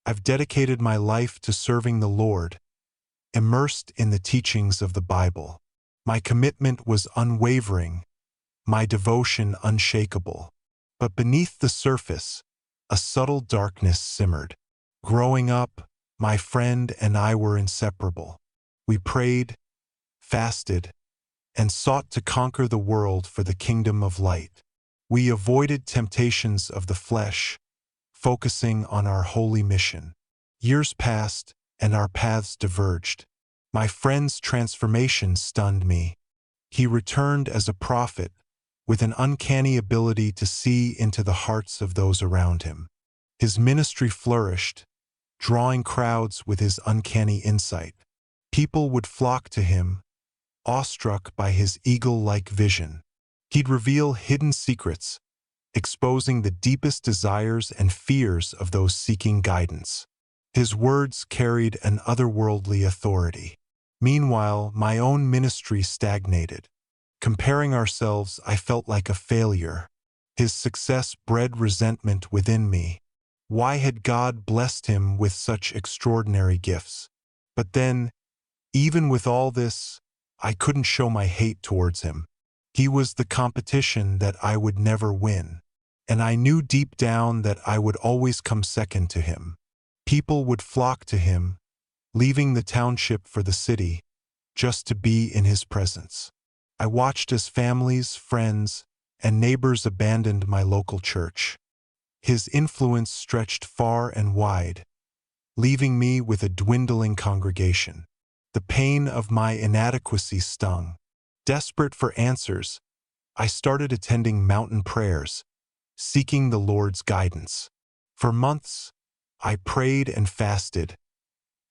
I've dedicated my life to serving the Lord, immersed in the teachings of the Bible. My commitment was unwavering, my devotion unshakable. But beneath the surface, a subtle darkness simmered. Growing up, my friend and I were inseparable. We prayed, fasted, and sought to conquer the world for the kingdom of light. We avoided temptations of the flesh, focusing on our holy mission. Years passed, and our paths diverged. My friend's transformation stunned me. He returned as a prophet, with an uncanny ability to see into the hearts of those around him. His ministry flourished, drawing crowds with his uncanny insight. People would flock to him, awestruck by his eagle-like vision. He'd reveal hidden secrets, exposing the deepest desires and fears of those seeking guidance. His words carried an otherworldly authority. Meanwhile, my own ministry stagnated. Comparing ourselves, I felt like a failure. His success bred resentment within me. Why had God blessed him with such extraordinary gifts? But then, even with all this, I couldn't show my hate towards him. He was the competition that I would never win, and I knew deep down that I would always come second to him. People would flock to him, leaving the township for the city, just to be in his presence. I watched as families, friends, and neighbors abandoned my local church. His influence stretched far and wide, leaving me with a dwindling congregation. The pain of my inadequacy stung. Desperate for answers, I started attending mountain prayers, seeking the Lord's guidance. For months, I prayed and fasted,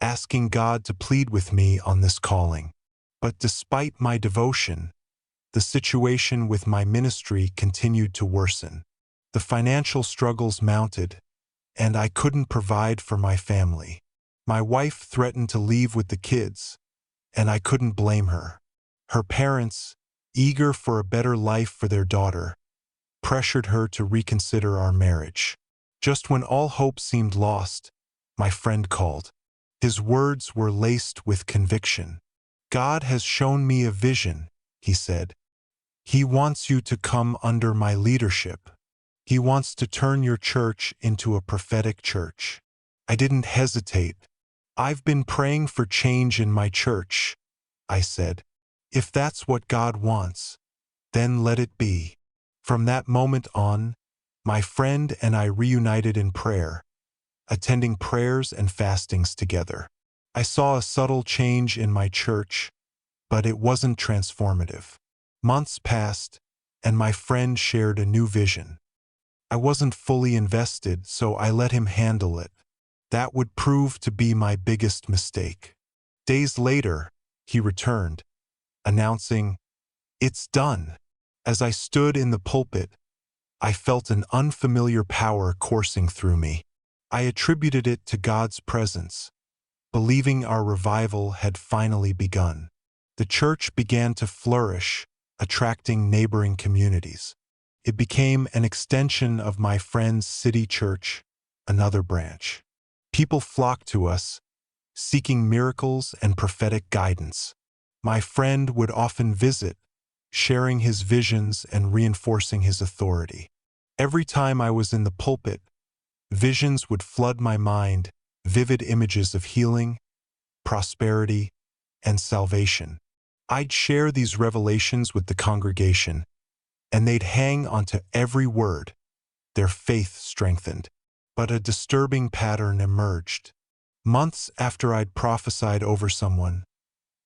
asking God to plead with me on this calling. But despite my devotion, the situation with my ministry continued to worsen. The financial struggles mounted, and I couldn't provide for my family. My wife threatened to leave with the kids, and I couldn't blame her. Her parents, eager for a better life for their daughter, pressured her to reconsider our marriage. Just when all hope seemed lost, my friend called. His words were laced with conviction. "God has shown me a vision," he said. "He wants you to come under my leadership. He wants to turn your church into a prophetic church." I didn't hesitate. "I've been praying for change in my church," I said. "If that's what God wants, then let it be." From that moment on, my friend and I reunited in prayer, attending prayers and fastings together. I saw a subtle change in my church, but it wasn't transformative. Months passed, and my friend shared a new vision. I wasn't fully invested, so I let him handle it. That would prove to be my biggest mistake. Days later, he returned, announcing, "It's done." As I stood in the pulpit, I felt an unfamiliar power coursing through me. I attributed it to God's presence, believing our revival had finally begun. The church began to flourish, attracting neighboring communities. It became an extension of my friend's city church, another branch. People flocked to us, seeking miracles and prophetic guidance. My friend would often visit, sharing his visions and reinforcing his authority. Every time I was in the pulpit, visions would flood my mind, vivid images of healing, prosperity, and salvation. I'd share these revelations with the congregation, and they'd hang onto every word, their faith strengthened. But a disturbing pattern emerged. Months after I'd prophesied over someone,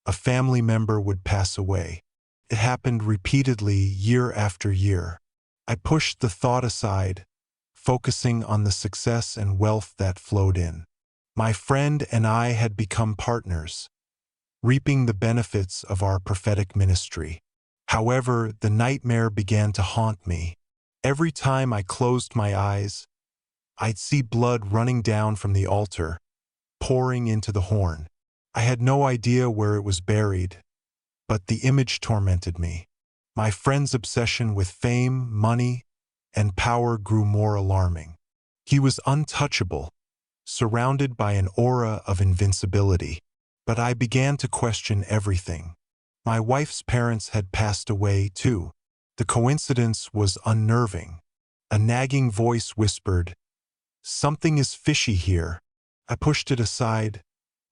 a family member would pass away. It happened repeatedly year after year. I pushed the thought aside, focusing on the success and wealth that flowed in. My friend and I had become partners, reaping the benefits of our prophetic ministry. However, the nightmare began to haunt me. Every time I closed my eyes, I'd see blood running down from the altar, pouring into the horn. I had no idea where it was buried, but the image tormented me. My friend's obsession with fame, money, and power grew more alarming. He was untouchable, surrounded by an aura of invincibility. But I began to question everything. My wife's parents had passed away, too. The coincidence was unnerving. A nagging voice whispered, "Something is fishy here." I pushed it aside,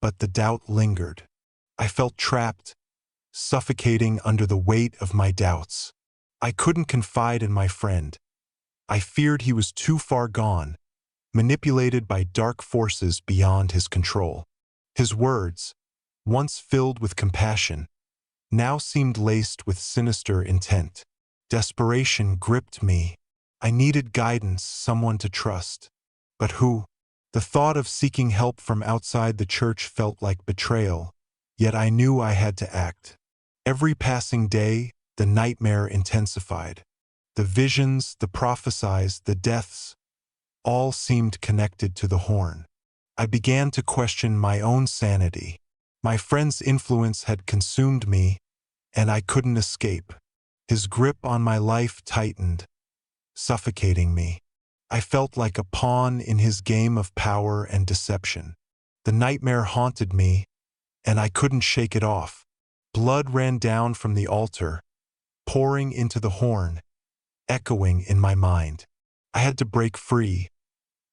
but the doubt lingered. I felt trapped, suffocating under the weight of my doubts. I couldn't confide in my friend. I feared he was too far gone, manipulated by dark forces beyond his control. His words, once filled with compassion, now seemed laced with sinister intent. Desperation gripped me. I needed guidance, someone to trust. But who? The thought of seeking help from outside the church felt like betrayal, yet I knew I had to act. Every passing day, the nightmare intensified. The visions, the prophesies, the deaths, all seemed connected to the horn. I began to question my own sanity. My friend's influence had consumed me, and I couldn't escape. His grip on my life tightened, suffocating me. I felt like a pawn in his game of power and deception. The nightmare haunted me, and I couldn't shake it off. Blood ran down from the altar, pouring into the horn, echoing in my mind. I had to break free.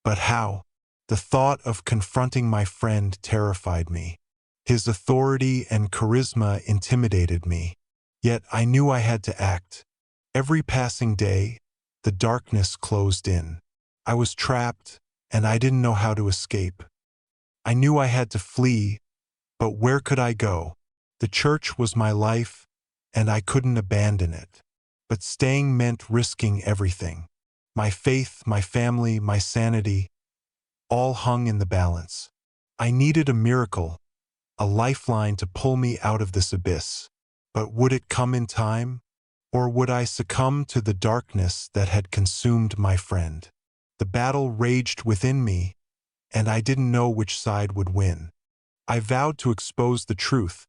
But how? The thought of confronting my friend terrified me. His authority and charisma intimidated me. Yet I knew I had to act. Every passing day, the darkness closed in. I was trapped, and I didn't know how to escape. I knew I had to flee, but where could I go? The church was my life, and I couldn't abandon it. But staying meant risking everything. My faith, my family, my sanity, all hung in the balance. I needed a miracle, a lifeline to pull me out of this abyss. But would it come in time? Or would I succumb to the darkness that had consumed my friend? The battle raged within me, and I didn't know which side would win. I vowed to expose the truth,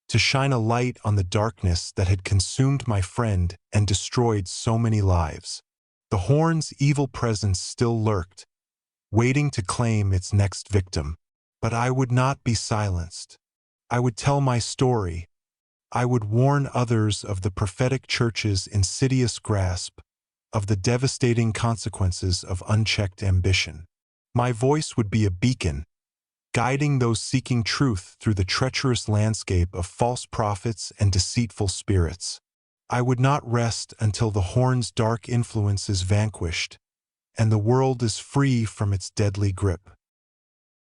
to shine a light on the darkness that had consumed my friend and destroyed so many lives. The horn's evil presence still lurked, waiting to claim its next victim. But I would not be silenced. I would tell my story. I would warn others of the prophetic church's insidious grasp, of the devastating consequences of unchecked ambition. My voice would be a beacon, guiding those seeking truth through the treacherous landscape of false prophets and deceitful spirits. I would not rest until the horn's dark influence is vanquished, and the world is free from its deadly grip.